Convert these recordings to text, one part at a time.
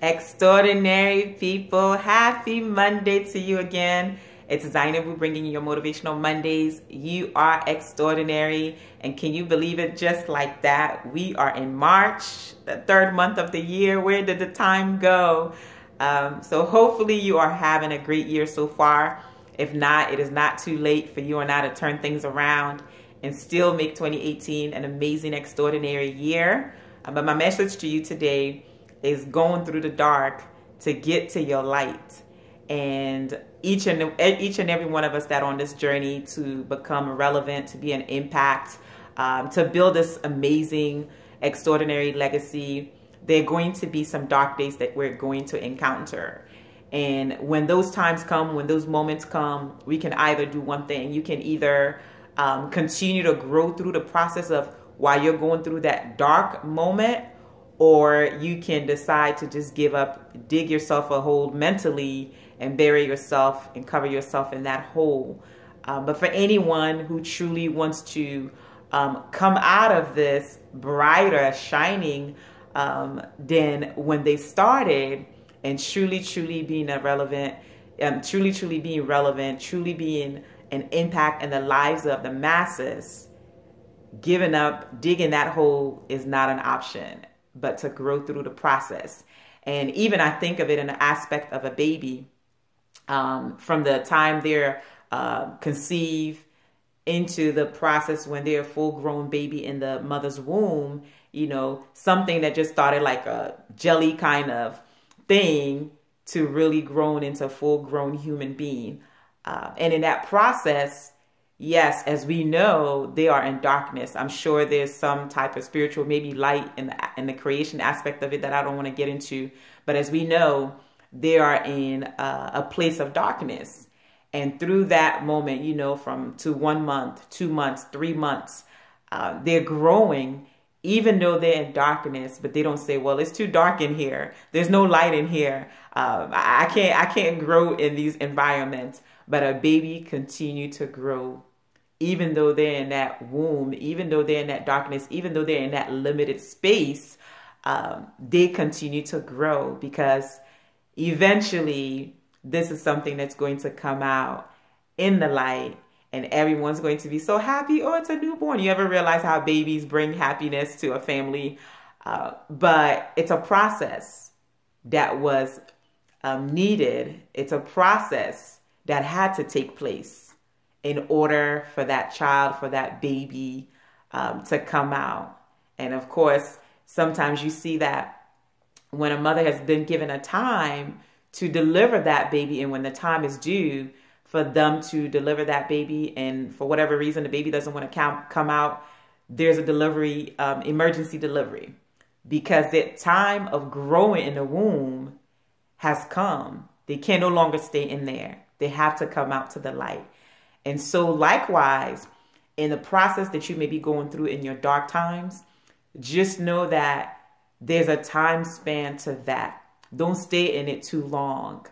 Extraordinary people, happy Monday to you again. It's Zainabu bringing you your Motivational Mondays. You are extraordinary, and can you believe it? Just like that, we are in March, the third month of the year. Where did the time go? So hopefully you are having a great year so far. If not, it is not too late for you and I to turn things around and still make 2018 an amazing, extraordinary year. But my message to you today is going through the dark to get to your light. And each and every one of us that are on this journey to become relevant, to be an impact, to build this amazing, extraordinary legacy, there are going to be some dark days that we're going to encounter. And when those times come, when those moments come, we can either do one thing. You can either continue to grow through the process of while you're going through that dark moment, or you can decide to just give up, dig yourself a hole mentally and bury yourself and cover yourself in that hole. But for anyone who truly wants to come out of this brighter, shining than when they started, and truly being irrelevant, truly being relevant, truly being an impact in the lives of the masses, giving up, digging that hole is not an option, but to grow through the process. And even I think of it in the aspect of a baby, from the time they're conceived into the process when they're a full-grown baby in the mother's womb, you know, something that just started like a jelly kind of thing to really grown into a full-grown human being. And in that process, yes, as we know, they are in darkness. I'm sure there's some type of spiritual, maybe light in the creation aspect of it that I don't want to get into. But as we know, they are in a place of darkness. And through that moment, you know, to 1 month, 2 months, 3 months, they're growing, even though they're in darkness. But they don't say, well, it's too dark in here. There's no light in here. I can't grow in these environments. But a baby continue to grow. Even though they're in that womb, even though they're in that darkness, even though they're in that limited space, they continue to grow, because eventually this is something that's going to come out in the light and everyone's going to be so happy. Oh, it's a newborn. You ever realize how babies bring happiness to a family? But it's a process that was needed. It's a process that had to take place in order for that child, for that baby to come out. And of course, sometimes you see that when a mother has been given a time to deliver that baby, and when the time is due for them to deliver that baby, and for whatever reason the baby doesn't want to come out, there's a delivery, emergency delivery, because the time of growing in the womb has come. They can no longer stay in there. They have to come out to the light. And so likewise, in the process that you may be going through in your dark times, just know that there's a time span to that. Don't stay in it too long.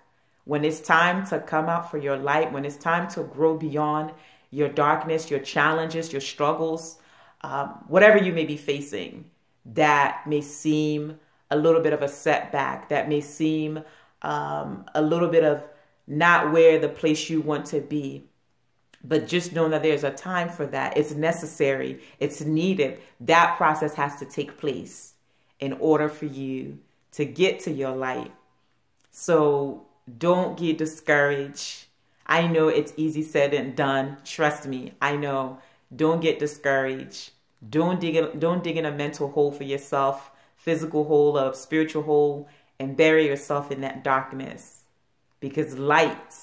When it's time to come out for your light, when it's time to grow beyond your darkness, your challenges, your struggles, whatever you may be facing, that may seem a little bit of a setback, that may seem a little bit of not where the place you want to be. But just know that there's a time for that. It's necessary. It's needed. That process has to take place in order for you to get to your light. So don't get discouraged. I know it's easy said and done. Trust me, I know. Don't get discouraged. Don't dig in a mental hole for yourself, physical hole, a spiritual hole, and bury yourself in that darkness. Because light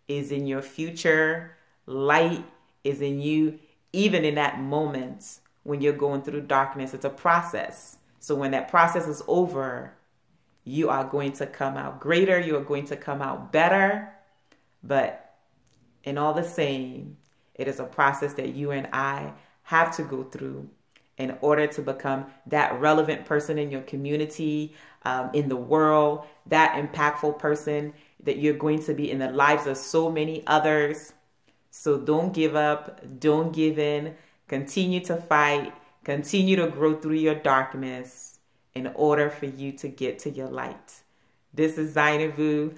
is in your future. Light is in you, even in that moment when you're going through darkness. It's a process. So when that process is over, you are going to come out greater. You are going to come out better. But in all the same, it is a process that you and I have to go through in order to become that relevant person in your community, in the world, that impactful person that you're going to be in the lives of so many others. So don't give up. Don't give in. Continue to fight. Continue to grow through your darkness in order for you to get to your light. This is Zainabu.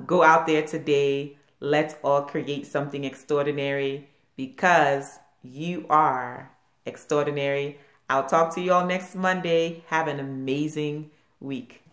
Go out there today. Let's all create something extraordinary because you are extraordinary. I'll talk to you all next Monday. Have an amazing week.